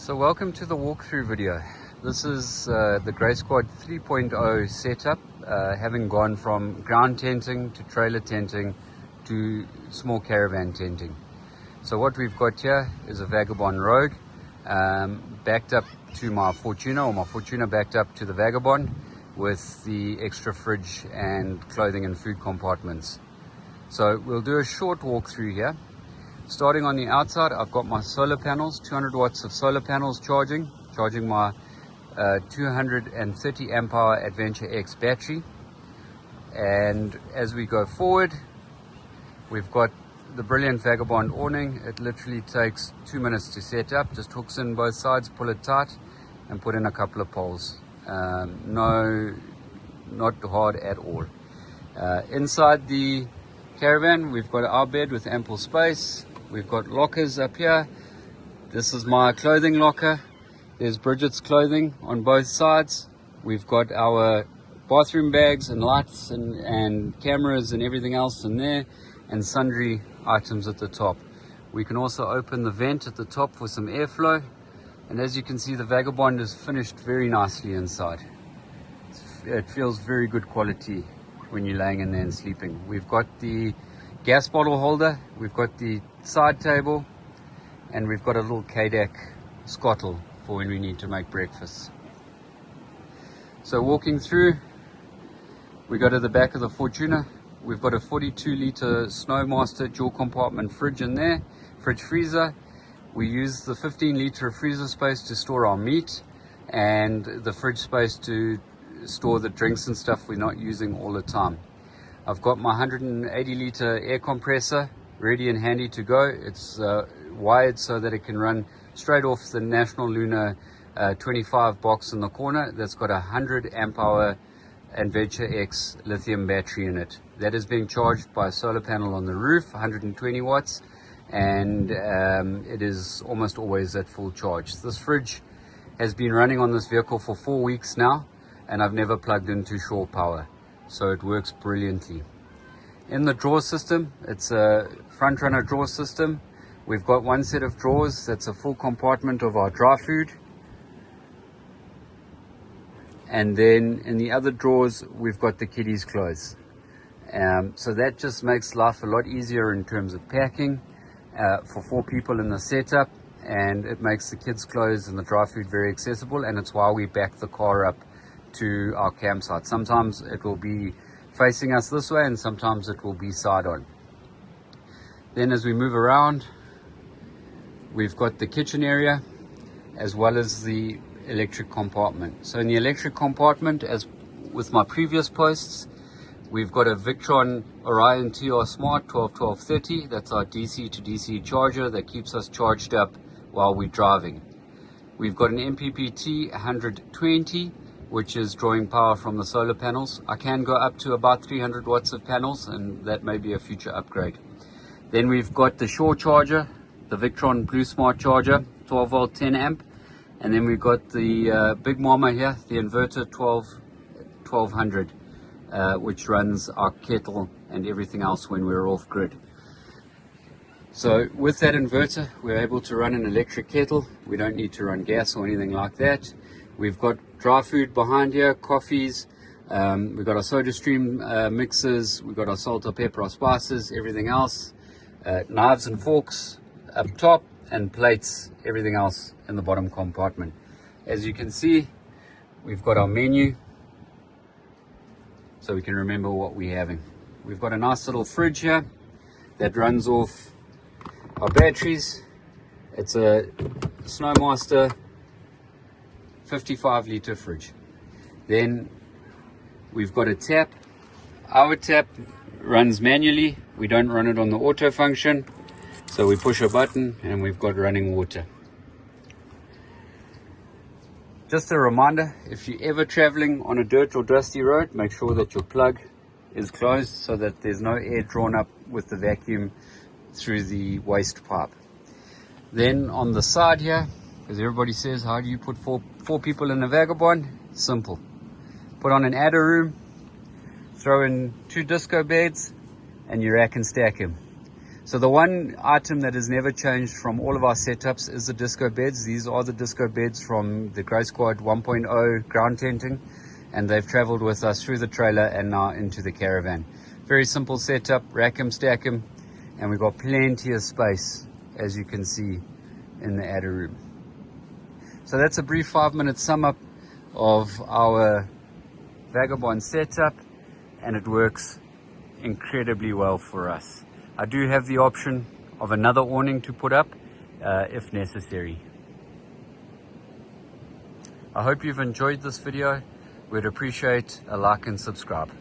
So welcome to the walkthrough video. This is the Grey Squad 3.0 setup, having gone from ground tenting to trailer tenting to small caravan tenting. So what we've got here is a Vagabond Rogue backed up to my Fortuner, or my Fortuner backed up to the Vagabond with the extra fridge and clothing and food compartments. So we'll do a short walkthrough here. Starting on the outside, I've got my solar panels, 200 watts of solar panels charging my 230 amp hour Adventure X battery. And as we go forward, we've got the brilliant Vagabond awning. It literally takes 2 minutes to set up. Just hooks in both sides, pull it tight, and put in a couple of poles. No, not hard at all. Inside the Caravan, we've got our bed with ample space. We've got lockers up here. This is my clothing locker. There's Bridget's clothing on both sides. We've got our bathroom bags and lights and cameras and everything else in there, and sundry items at the top. We can also open the vent at the top for some airflow. And as you can see, the Vagabond is finished very nicely inside. It feels very good quality when you're laying in there and sleeping. We've got the gas bottle holder, we've got the side table, and we've got a little KDAC scuttle for when we need to make breakfast. So walking through, we go to the back of the Fortuner. We've got a 42-litre Snowmaster dual compartment fridge in there, fridge freezer. We use the 15-litre freezer space to store our meat, and the fridge space to store the drinks and stuff we're not using all the time. I've got my 180-litre air compressor ready and handy to go. It's wired so that it can run straight off the National Lunar 25 box in the corner. That's got a 100 amp hour Adventure X lithium battery in it. That is being charged by a solar panel on the roof, 120 watts, and it is almost always at full charge. This fridge has been running on this vehicle for 4 weeks now, and I've never plugged into shore power, so it works brilliantly. In the drawer system, it's a front runner drawer system. We've got one set of drawers that's a full compartment of our dry food, and then in the other drawers we've got the kiddies' clothes. So that just makes life a lot easier in terms of packing for 4 people in the setup, and it makes the kids' clothes and the dry food very accessible, and it's why we back the car up to our campsite. Sometimes it will be facing us this way, and sometimes it will be side on. Then as we move around, we've got the kitchen area as well as the electric compartment. So in the electric compartment, as with my previous posts, we've got a Victron Orion TR Smart 121230. That's our DC to DC charger that keeps us charged up while we're driving. We've got an MPPT 120, which is drawing power from the solar panels. I can go up to about 300 watts of panels, and that may be a future upgrade. Then we've got the shore charger, the Victron Blue Smart charger, 12 volt 10 amp. And then we've got the big mama here, the inverter 1200, which runs our kettle and everything else when we're off grid. So with that inverter, we're able to run an electric kettle. We don't need to run gas or anything like that. We've got dry food behind here, coffees, we've got our soda stream mixers, we've got our salt, our pepper, our spices, everything else, knives and forks up top, and plates, everything else in the bottom compartment. As you can see, we've got our menu, so we can remember what we're having. We've got a nice little fridge here that runs off our batteries. It's a Snowmaster 55-litre fridge. Then we've got a tap. Our tap runs manually. We don't run it on the auto function. So we push a button and we've got running water. Just a reminder, if you're ever traveling on a dirt or dusty road, make sure that your plug is closed so that there's no air drawn up with the vacuum through the waste pipe. Then on the side here, because everybody says, how do you put four people in a Vagabond? Simple. Put on an adder room, throw in 2 disco beds, and you rack and stack them. So the one item that has never changed from all of our setups is the disco beds. These are the disco beds from the Grey Squad 1.0 ground tenting, and they've traveled with us through the trailer and now into the caravan. Very simple setup, rack 'em, stack 'em, and we've got plenty of space, as you can see in the adder room. So that's a brief 5-minute sum up of our Vagabond setup, and it works incredibly well for us. I do have the option of another awning to put up if necessary. I hope you've enjoyed this video. We'd appreciate a like and subscribe.